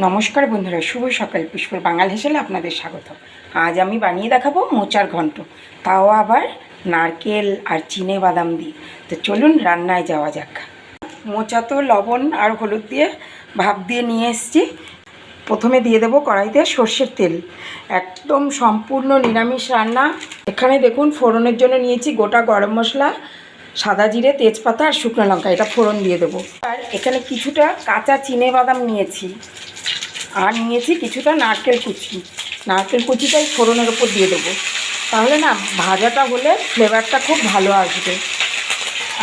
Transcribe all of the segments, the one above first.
নমস্কার বন্ধুরা, শুভ সকাল। পুষ্পর বাঙাল হেসেলে আপনাদের স্বাগত। আজ আমি বানিয়ে দেখাবো মোচার ঘন্ট, তাও আবার নারকেল আর চিনে বাদাম দিয়ে। তো চলুন রান্নায় যাওয়া যাক। মোচা তো লবণ আর হলুদ দিয়ে ভাপ দিয়ে নিয়ে এসেছি। প্রথমে দিয়ে দেবো কড়াইতে সর্ষের তেল। একদম সম্পূর্ণ নিরামিষ রান্না। এখানে দেখুন ফোড়নের জন্য নিয়েছি গোটা গরম মশলা, সাদা জিরে, তেজপাতা আর শুকনো লঙ্কা। এটা ফোড়ন দিয়ে দেবো। আর এখানে কিছুটা কাঁচা চিনে বাদাম নিয়েছি, আর নিয়েছি কিছুটা নারকেল কুচি। নারকেল কুচিটাই ফোড়নের ওপর দিয়ে দেবো, তাহলে না ভাজাটা হলে ফ্লেভারটা খুব ভালো আসবে।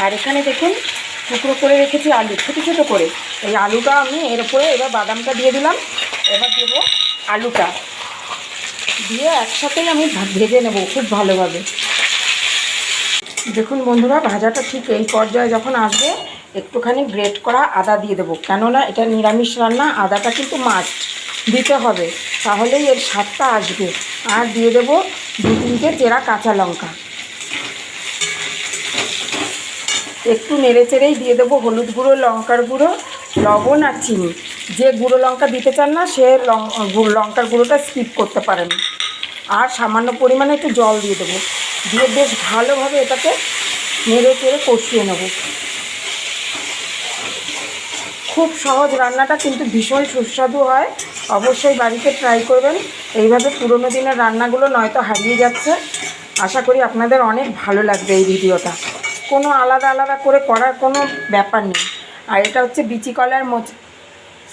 আর এখানে দেখুন টুকরো করে রেখেছি আলু, ছোটো ছোটো করে। এই আলুটা আমি এর উপরে এবার বাদামটা দিয়ে দিলাম। এবার দেবো আলুটা দিয়ে একসাথেই আমি ভেজে নেব খুব ভালোভাবে। দেখুন বন্ধুরা, ভাজাটা ঠিক এই পর্যায়ে যখন আসবে একটুখানি গ্রেট করা আদা দিয়ে দেবো, কেননা এটা নিরামিষ রান্না, আদাটা কিন্তু মাস্ট দিতে হবে, তাহলেই এর স্বাদটা আসবে। আর দিয়ে দেবো 2-3টে চেরা কাঁচা লঙ্কা। একটু নেড়ে চেড়েই দিয়ে দেবো হলুদ গুঁড়ো, লঙ্কার গুঁড়ো, লবণ আর চিনি। যে গুঁড়ো লঙ্কা দিতে চান না সে লঙ্কার গুঁড়োটা স্কিপ করতে পারেন। আর সামান্য পরিমাণে একটু জল দিয়ে দেবো, দিয়ে বেশ ভালোভাবে এটাকে নেড়ে চেড়ে কষিয়ে নেব। খুব সহজ রান্নাটা, কিন্তু ভীষণ সুস্বাদু হয়। অবশ্যই বাড়িতে ট্রাই করবেন। এইভাবে পুরোনো দিনের রান্নাগুলো নয়তো হারিয়ে যাচ্ছে। আশা করি আপনাদের অনেক ভালো লাগবে এই ভিডিওটা। কোনো আলাদা আলাদা করে করার কোনো ব্যাপার নেই। আর এটা হচ্ছে বিচি কলার মোচা,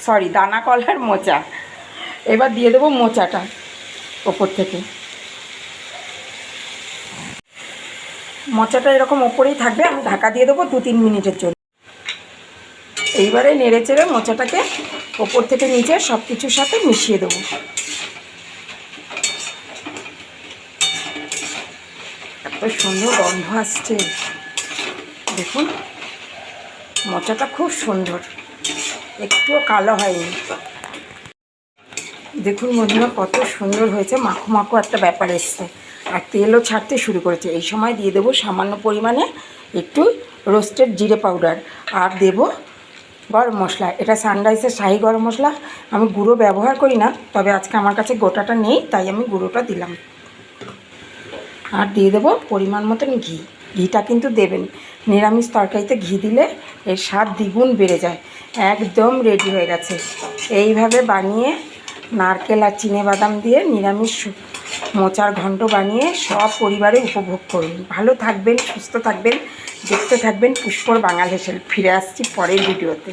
সরি দানা কলার মোচা। এবার দিয়ে দেবো মোচাটা ওপর থেকে। মোচাটা এরকম ওপরেই থাকবে, আমি ঢাকা দিয়ে দেবো 2-3 মিনিটের জন্য। এইবারে নেড়ে চেড়ে মোচাটাকে ওপর থেকে নিচে সব কিছুর সাথে মিশিয়ে দেবো। এত সুন্দর গন্ধ আসছে, দেখুন মোচাটা খুব সুন্দর, একটুও কালো হয়নি। দেখুন বন্ধুরা কত সুন্দর হয়েছে, মাখো মাখো একটা ব্যাপার এসছে, আর তেলও ছাড়তে শুরু করেছে। এই সময় দিয়ে দেবো সামান্য পরিমাণে একটু রোস্টেড জিরে পাউডার, আর দেবো গরম মশলা। এটা সানরাইসের শাহি গরম মশলা, আমি গুঁড়ো ব্যবহার করি না, তবে আজকে আমার কাছে গোটাটা নেই তাই আমি গুঁড়োটা দিলাম। আর দিয়ে দেবো পরিমাণ মতন ঘি। ঘিটা কিন্তু দেবেন, নিরামিষ তরকারিতে ঘি দিলে এর স্বাদ দ্বিগুণ বেড়ে যায়। একদম রেডি হয়ে গেছে। এইভাবে বানিয়ে নারকেল আর চিনে বাদাম দিয়ে নিরামিষ মোচার ঘন্ট বানিয়ে সব পরিবারে উপভোগ করুন। ভালো থাকবেন, সুস্থ থাকবেন, দেখতে থাকবেন পুষ্পর বাঙাল হেসেল। ফিরে আসছি পরের ভিডিওতে।